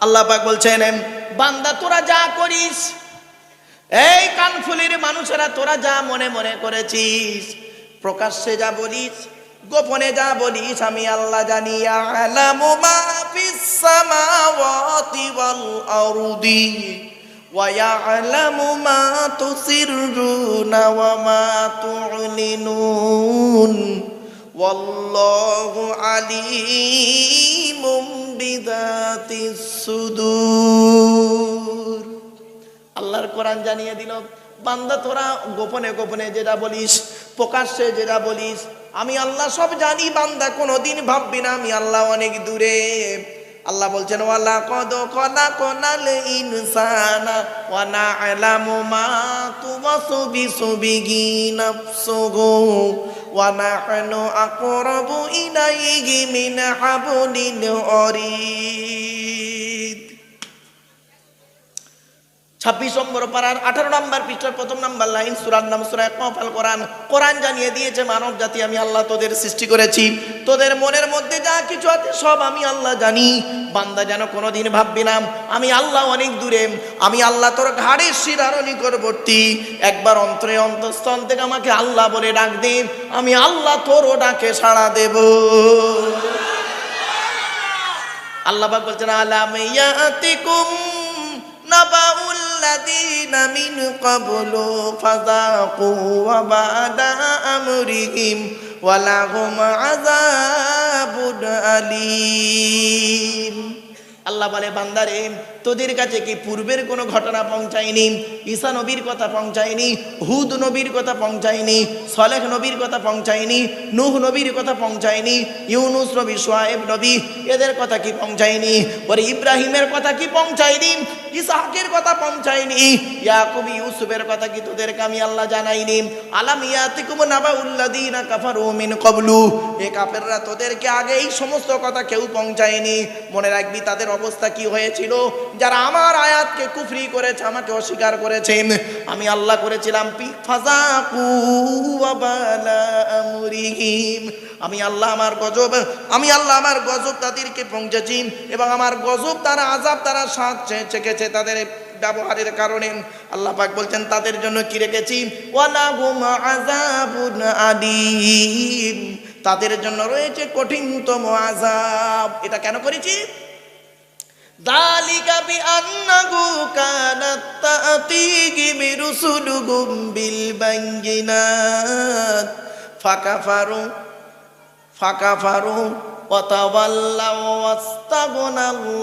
আল্লাহ পাক বলছেন, বান্দা তোরা যা করিস, এই কানফুলির মানুষেরা তোরা যা মনে মনে করেছিস, প্রকাশ্যে যা বলিস, গোপনে যা বলিস, আমি আল্লাহ জানি। আ'লামু মা ফিস সামাওয়াতি ওয়াল আরদি ওয়া ইয়া'লামু মা তুসিররুনা ওয়া মা তু'লিনুন ওয়াল্লাহু আলীমুম বিযাতিস সুদূর। আল্লাহর কোরআন জানিয়ে দিল, বান্দা তোরা গোপনে গোপনে যেটা বলিস, প্রকাশ্যে যেটা বলিস, আমি আল্লাহ সব জানি। বান্দা কোনোদিন ভাববি না আমি আল্লাহ অনেক দূরে। আল্লাহ বলছেন, ওয়ালাকাদ খালাকনাল ইনসানা ওয়া না'লামু মা তুওয়াসবিসু বিহি নাফসুহু ওয়া নাহনু আকরাবু ইলাইহি মিন হাবলিল ওয়ারিদ। 26 নম্বর পারার 18 নম্বর পৃষ্ঠার 1 নম্বর লাইন, সূরার নাম সূরা কফ। আল কোরআন, কোরআন জানিয়ে দিয়েছে, মানব জাতি আমি আল্লাহ তোদের সৃষ্টি করেছি, তোদের মনের মধ্যে যা কিছু আছে সব আমি আল্লাহ জানি। বান্দা যেন কোনোদিন ভাববি না আমি আল্লাহ অনেক দূরে, আমি আল্লাহ তোর ঘাড়ের শিরার নিকটবর্তী। একবার অন্তরে অন্তঃস্থল থেকে আমাকে আল্লাহ বলে ডাক দে, আমি আল্লাহ তোরও ডাকে সাড়া দেব। আল্লাহ পাক বলছেন, আলাম ইয়াতিকুম নাবাউল্লাযীনা মিন ক্বাবলু ফাযাকু ওয়াবালা আমরিহিম ওয়া লাহুম আযাবুন আলীম। আল্লাহ বলে, বান্দারে তোদের কাছে কি পূর্বের কোনো ঘটনা পৌঁছায়নি? ঈসা নবীর কথা পৌঁছায়নি, হুদ নবীর কথা পৌঁছায়নি, সালেহ নবীর কথা পৌঁছায়নি, নূহ নবীর কথা পৌঁছায়নি, ইউনুস নবী, শুআয়ব নবী, এদের কথা কি পৌঁছায়নি? ওরে ইব্রাহিমের কথা কি পৌঁছায়নি? ইসহাকের কথা পৌঁছায়নি? ইয়াকুব ইউসুফের কথা কি তোদেরকে আমি আল্লাহ জানাইনি? আলাম ইয়াতিকুম নাবাউল্লাযীনা কাফারু মিন ক্বাবলু, এ কাফেররা তোদেরকে আগে এই সমস্ত কথা কেউ পৌঁছায়নি? মনে রাখবি তাদের অবস্থা কি হয়েছিল। যারা আমার আয়াতকে কুফরি করেছে, আমাকে অস্বীকার করেছে, আমি আল্লাহ করেছিলাম ফাযাকু ওয়াবালা আমরিহিম, আমি আল্লাহ আমার গজব, আমি আল্লাহ আমার গজব তাদেরকে পৌঁছেছি, এবং আমার গজব তারা, আযাব তারা স্বাদ চেখেছে তাদের ব্যবহারের কারণে। আল্লাহ পাক বলছেন তাদের জন্য কি রেখেছি? ওয়ালাহুম আযাবুন আলীম, তাদের জন্য রয়েছে কঠিনতম আযাব। এটা কেন করেছি? যালিকা বিআন্নাহু কানাত তা'তিহিম রুসুলুহুম বিল বায়িনাত ফাকাফারু ওয়া তাওয়াল্লাউ ওয়াস্তাগনাল্লাহু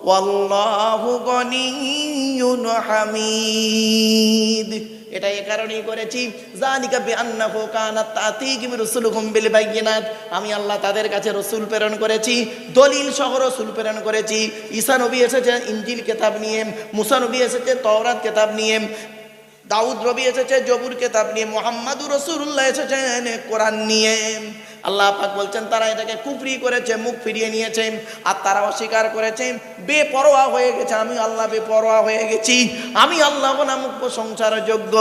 ওয়াল্লাহু গনিয়্যুন হামিদ। এটা এই কারণেই করেছি, যালিকা বিআন্নাহু কানাত তা'তিহিম রুসুলুহুম বিল বায়িনাত, আমি আল্লাহ তাদের কাছে রসুল প্রেরণ করেছি, দলিল সহ রসুল প্রেরণ করেছি। ঈসা নবী এসেছে ইনজিল কিতাব নিয়ে, মুসা নবী এসেছে তাওরাত কিতাব নিয়ে, দাউদ নবী এসেছে জবুর কিতাব নিয়ে, মুহাম্মাদুর রাসূলুল্লাহ এসেছেন কোরআন নিয়ে। আল্লাহ পাক বলছেন তারা এটাকে কুফরি করেছে, মুখ ফিরিয়ে নিয়েছে, আর তারা অস্বীকার করেছে, বেপরোয়া হয়ে গেছে। আমি আল্লাহ বেপরোয়া হয়ে গেছি, আমি আল্লাহ নামক প্রশংসার যোগ্য।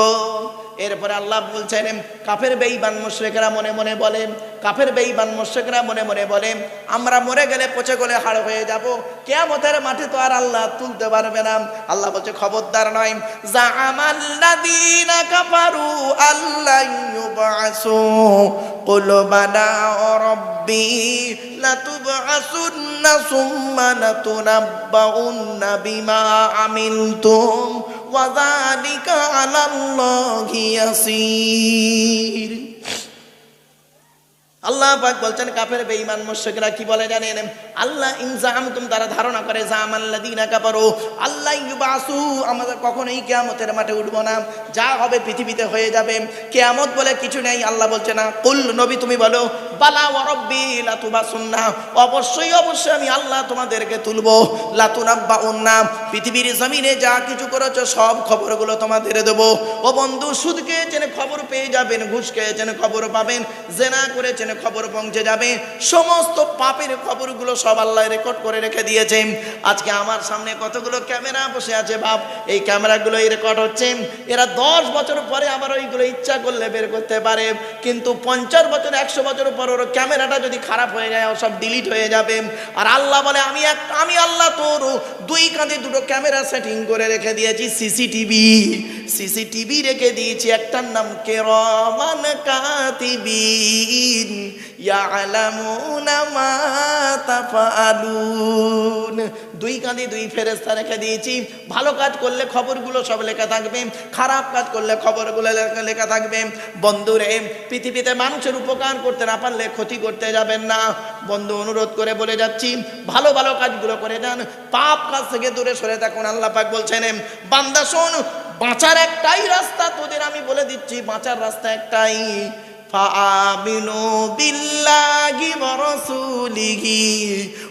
এরপরে আল্লাহ বলছেন, কাফের বেঈমান মুশরিকরা মনে মনে বলে, কাফের বেঈমান মুশরিকরা মনে মনে বলে, আমরা মরে গেলে পচে গলে হাড় হয়ে যাব, কিয়ামতের মাঠে তো আর আল্লাহ তুলতে পারবে না। আল্লাহ বলছে খবরদার নয়, জাআমাল্লাযীনা কাফারু আল্লা ইউবআসু কুল বালা রাব্বি লাতুবআসুন্না সুম্মা লাতুনাব্বাউন্না বিমা আমিলতুম ওয়া যালিকা আলাল্লাহি ইয়াসীর। আল্লাহ পাক বলছেন কাফের বেঈমান মুশরিকরা কি বলে জানেন? আল্লাহ ইনজামতুম, তারা ধারণা করে, জামাল্লাযীনা কাফারু আল্লাহ ইউবাসু, আমাদের কখনোই কিয়ামতের মাঠে উঠবো না, যা হবে পৃথিবীতে হয়ে যাবে, কিয়ামত বলে কিছু নেই। আল্লাহ বলছে না, কুল নবী তুমি বলো, বালা ওয়া রাব্বি লাতুবাসুন্না, অবশ্যই অবশ্যই আমি আল্লাহ তোমাদেরকে তুলবো, লাতুনাব্বাউন্না, পৃথিবীর জমিনে যা কিছু করেছো সব খবরগুলো তোমাদের দেবো। ও বন্ধু, সুদ খেয়েছেন খবর পেয়ে যাবেন, ঘুষ খেয়েছেন খবর পাবেন, জেনা করেছেন খবর পৌঁছে যাবে, সমস্ত পাপের খবরগুলো সব আল্লাহ রেকর্ড করে রেখে দিয়েছে। আজকে আমার সামনে কতগুলো ক্যামেরা বসে আছে বাপ, এই ক্যামেরাগুলো রেকর্ড হচ্ছে, এরা 10 বছর পরে আবার ওইগুলো ইচ্ছা করলে বের করতে পারে, কিন্তু 50 বছর 100 বছর পর পর ওর ক্যামেরাটা যদি খারাপ হয়ে যায় ও সব ডিলিট হয়ে যাবে। আর আল্লাহ বলে আমি আল্লাহ তোর দুই কাঁধে দুটো ক্যামেরা সেটিং করে রেখে দিয়েছি, সিসিটিভি রেখে দিয়েছি, একটার নাম কিরামান কাতিবিন ইয়ালামুনা মা তাফআলুন। দুই কাঁধে দুই ফেরেশতা রেখে দিয়েছি, ভালো কাজ করলে খবরগুলো সব লেখা থাকবে, খারাপ কাজ করলে খবরগুলো লেখা থাকবে। বন্ধুরে, পৃথিবীতে মানুষের উপকার করতে না পারলে ক্ষতি করতে যাবেন না। বন্ধু, অনুরোধ করে বলে যাচ্ছি, ভালো ভালো কাজগুলো করে যান, পাপ কাজ থেকে দূরে সরে থাকুন। আল্লাহ পাক বলছেন, বান্দা শোন, বাঁচার একটাই রাস্তা তোদের আমি বলে দিচ্ছি, বাঁচার রাস্তা একটাই, ফাআমিনু বিল্লাহি ওয়া রাসূলিহি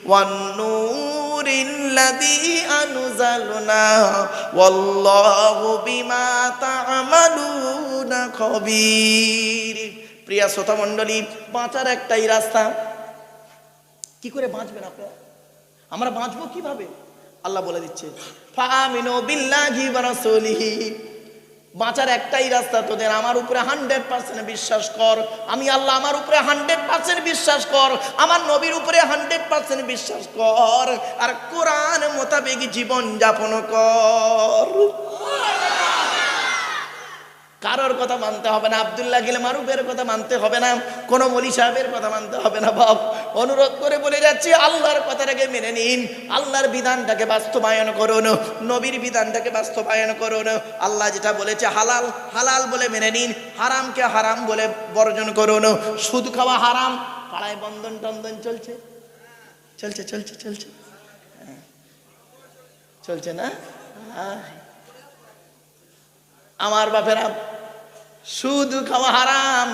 ওয়ান নূরিল্লাযী আনজালনা ওয়াল্লাহু বিমা তা'মালুনা খবীর। প্রিয় শ্রোতা মণ্ডলী, বাঁচার একটাই রাস্তা। কি করে বাঁচবেন আপনারা? আমরা বাঁচবো কিভাবে? আল্লাহ বলে দিচ্ছে, ফাআমিনু বিল্লাহি ওয়া রাসূলিহি। বাঁচার একটাই রাস্তা তোদের, আমার উপরে 100% বিশ্বাস কর। আমি আল্লাহ, আমার উপরে 100% বিশ্বাস কর, আমার নবীর উপরে 100% বিশ্বাস কর, আর কোরআন মোতাবেক জীবন যাপন কর। কারোর কথা মানতে হবে না, আব্দুল্লাহ গিল মারুফের কথা মানতে হবে না, কোন মৌলী সাহেবের কথা মানতে হবে না। বাপ, অনুরোধ করে বলে যাচ্ছি, আল্লাহর কথাটাকে মেনে নিন, আল্লাহর বিধানটাকে বাস্তবায়ন করুন, নবীর বিধানটাকে বাস্তবায়ন করুন। আল্লাহ যেটা বলেছে হালাল, হালাল বলে মেনে নিন, হারামকে হারাম বলে বর্জন করুন। সুদ খাওয়া হারাম, পাড়ায় বন্ধন টন্দন চলছে চলছে চলছে চলছে চলছে না? আমার বাপেরা, সুদ খাওয়া হারাম।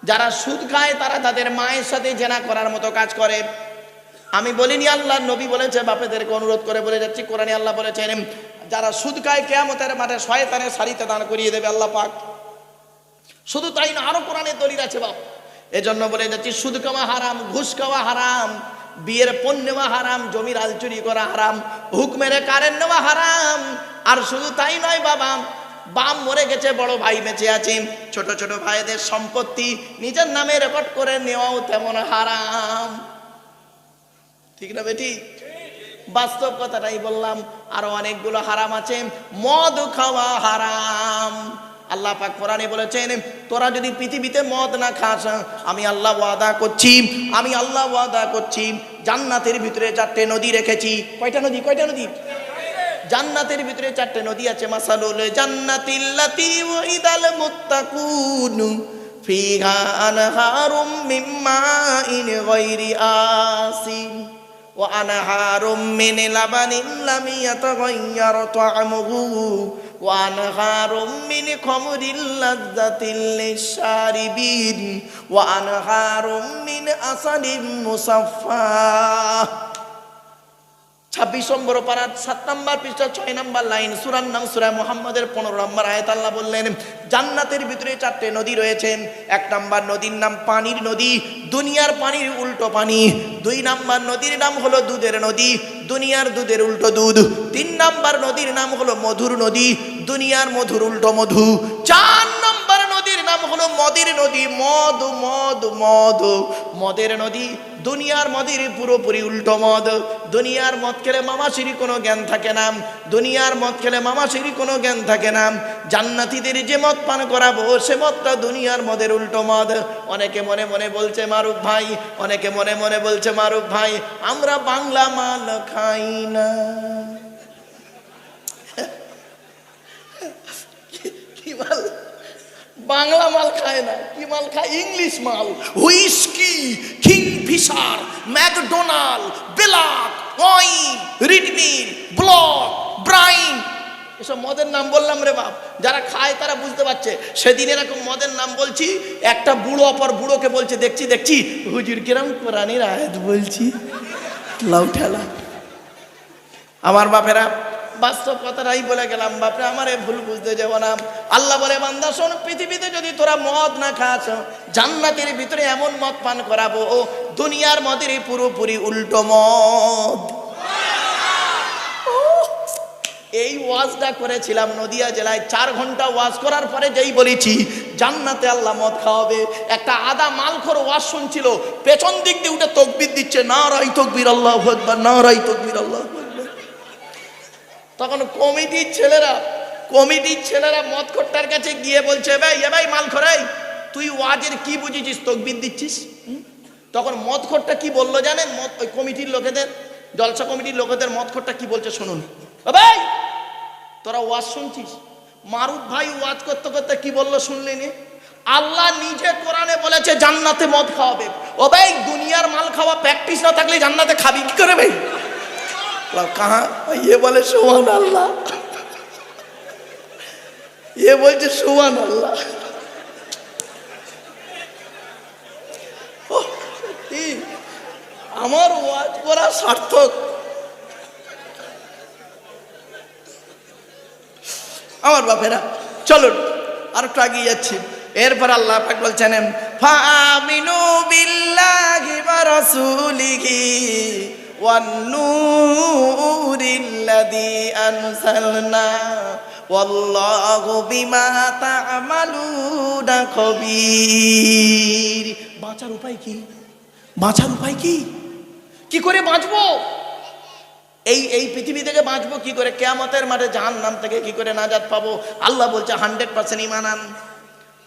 যারা সুদ খায় তারা তাদের মায়ের সাথে জেনা করার মতো কাজ করে। আমি বলিনি, আল্লাহ নবী বলেছে, বাপেদেরকে অনুরোধ করে বলে যাচ্ছি, কোরআনে আল্লাহ বলেছেন, যারা সুদ খায় কিয়ামতের মাঠে শয়তানের সারিতে দান করিয়ে দেবে আল্লাহ পাক। শুধু তাই না, আরো কোরআনে দলিল আছে বাপ। এজন্য বলে যাচ্ছি, সুদ খাওয়া হারাম, ঘুষ খাওয়া হারাম, বিয়ের পণ নেওয়া হারাম, জমির আল চুরি করা হারাম, হুকুমের কারেন্ট নেওয়া হারাম। আর শুধু তাই নয় বাবা, বাপ মরে গেছে, বড় ভাই বেঁচে আছে, ছোট ছোট ভাইদের সম্পত্তি নিজের নামে রেকর্ড করে নেওয়াও তেমন হারাম। ঠিক না বেটি? বাস্তব কথাটাই বললাম। আরো অনেকগুলো হারাম আছে। মদ খাওয়া হারাম। আল্লাহ পাক কোরআনে বলেছেন, তোরা যদি পৃথিবীতে মদ না খাস, আমি আল্লাহ ওয়াদা করছি, আমি আল্লাহ ওয়াদা করছি, জান্নাতের ভিতরে 4টে নদী রেখেছি। কয়টা নদী? কয়টা নদী? জান্নাতের ভিতরে 4টে নদী আছে। মাসালুল জান্নাতিল্লাতী ওয়াইদাল মুত্তাকুন ফিহা আনহারুম মিন মাইন গায়রি আসিন ওয়া আনহারুম মিন লাবানিন লাম ইয়াতাগায়্যার তা'আমুহু ওয়া আনহারুম মিন খামরিল লাযযাতিল লিশশারিবিন ওয়া আনহারুম মিন আসালিন মুসাফফা। 26 নম্বর পারা 7 নম্বর পৃষ্ঠা 6 নম্বর লাইন, সূরার নাম সূরা মুহাম্মাদের 15 নম্বর আয়াত। আল্লাহ বললেন, জান্নাতের ভিতরে 4টে নদী রয়েছে। 1 নম্বর নদীর নাম পানির নদী, দুনিয়ার পানির উল্টো পানি। 2 নম্বর নদীর নাম হলো দুধের নদী, দুনিয়ার দুধের উল্টো দুধ। 3 নম্বর নদীর নাম হলো মধুর নদী, দুনিয়ার মধুর উল্টো মধু। 4 নম্বর নদীর নাম হলো মদের নদী, মদ মদ মদ, মদের নদী, দুনিয়ার মদের পুরোপুরি উল্টো মদ। দুনিয়ার মদ খেলে মামাশির কোনো জ্ঞান থাকে না, দুনিয়ার মদ খেলে মামাশির কোনো জ্ঞান থাকে না। জান্নাতীদের যে মদ পান করাবো সে মদটা দুনিয়ার মদের উল্টো মদ। অনেকে মনে মনে বলছে মারুফ ভাই, অনেকে মনে মনে বলছে মারুফ ভাই, আমরা বাংলা মাল খাই না। কি মাল? বাংলা মাল খায় না। কি মাল খায়? ইংলিশ মাল, whisky, Kingfisher, McDonald, black, wine, রিডমিল, ব্লক, ব্রাইন, এসব মদের নাম বললাম রে বাপ। যারা খায় তারা বুঝতে পারছে। সেদিন এরকম মদের নাম বলছি, একটা বুড়ো অপর বুড়োকে বলছে, দেখছি দেখছি হুজুর কিরম কোরআনের আয়াত বলছি, লাউ ঠেলা। আমার বাপেরা, বাস্তব কথাটাই বলে গেলাম বাপরে, আমারে ভুল বুঝতে যাব না। আল্লাহ বলে, বান্দা শোন, পৃথিবীতে যদি তোরা মদ না খাস, জান্নাতের ভিতরে এমন মদ পান করাবো দুনিয়ার মদের পুরোপুরি উল্টো মদ। এই ওয়াজটা করেছিলাম নদিয়া জেলায়, 4 ঘন্টা ওয়াজ করার পরে যেই বলেছি জান্নাতে আল্লাহ মদ খাওয়াবে, একটা আদা মালখোর ওয়াজ শুনছিল, পেছন দিক দিয়ে উঠে তাকবীর দিচ্ছে, নারাই তাকবীর আল্লাহু আকবার, নারাই তাকবীর আল্লাহু আকবার। তখন কমিটির ছেলেরা মদখোরটার কাছে গিয়ে বলছে, ভাই মালখোর, তুই ওয়াজের কি বুঝেছিস, তাকবীর দিচ্ছিস? তখন মদখোরটা কি বললো জানেন? ওই কমিটির লোকেদের, জলসা কমিটির লোকেদের মদখোরটা কি বলছে শুনুন। ভাই তোরা ওয়াজ শুনছিস? মারুফ ভাই ওয়াজ করতে করতে কি বললো শুনলেনি? আল্লাহ নিজে কোরআনে বলেছে জান্নাতে মদ খাওয়াবে। ও ভাই, দুনিয়ার মাল খাওয়া প্র্যাকটিস না থাকলে জান্নাতে খাবি কি করে ভাই? কাহা ये বলে সুবহানাল্লাহ, ये বলছে সুবহানাল্লাহ। আমার ওয়াজ করা সার্থক। আমার বাপেরা চলুন আর একটু এগিয়ে যাচ্ছি। এরপর আল্লাহ পাক বলছেন ফাআমিনু বিল্লাহি ওয়া রাসূলিহি ওয়ান নূরিল্লাযী আনসালনা ওয়াল্লাহু বিমা তা'মালুনা খবীর। বাঁচার উপায় কি? কি করে বাঁচবো? এই পৃথিবী থেকে বাঁচবো কি করে? কিয়ামতের মাঠে জাহান্নাম থেকে কি করে নাজাত পাবো? আল্লাহ বলছে 100% ঈমান আন।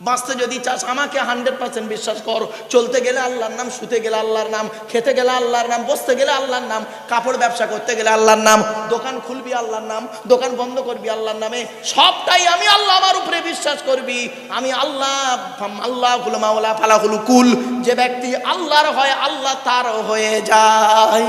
বাঁচতে যদি চাস আমাকে 100% বিশ্বাস কর। চলতে গেলে আল্লাহর নাম, শুতে গেলে আল্লাহর নাম, খেতে গেলে আল্লাহর নাম, বসতে গেলে আল্লাহর নাম, কাপড় ব্যবসা করতে গেলে আল্লাহর নাম, দোকান খুলবি আল্লাহর নাম, দোকান বন্ধ করবি আল্লাহর নামে, সবটাই আমি আল্লাহ, আমার উপরে বিশ্বাস করবি। আমি আল্লাহ, আল্লাহুল মাওলা ফালাহুল কুল। যে ব্যক্তি আল্লাহর হয় আল্লাহ তার হয়ে যায়।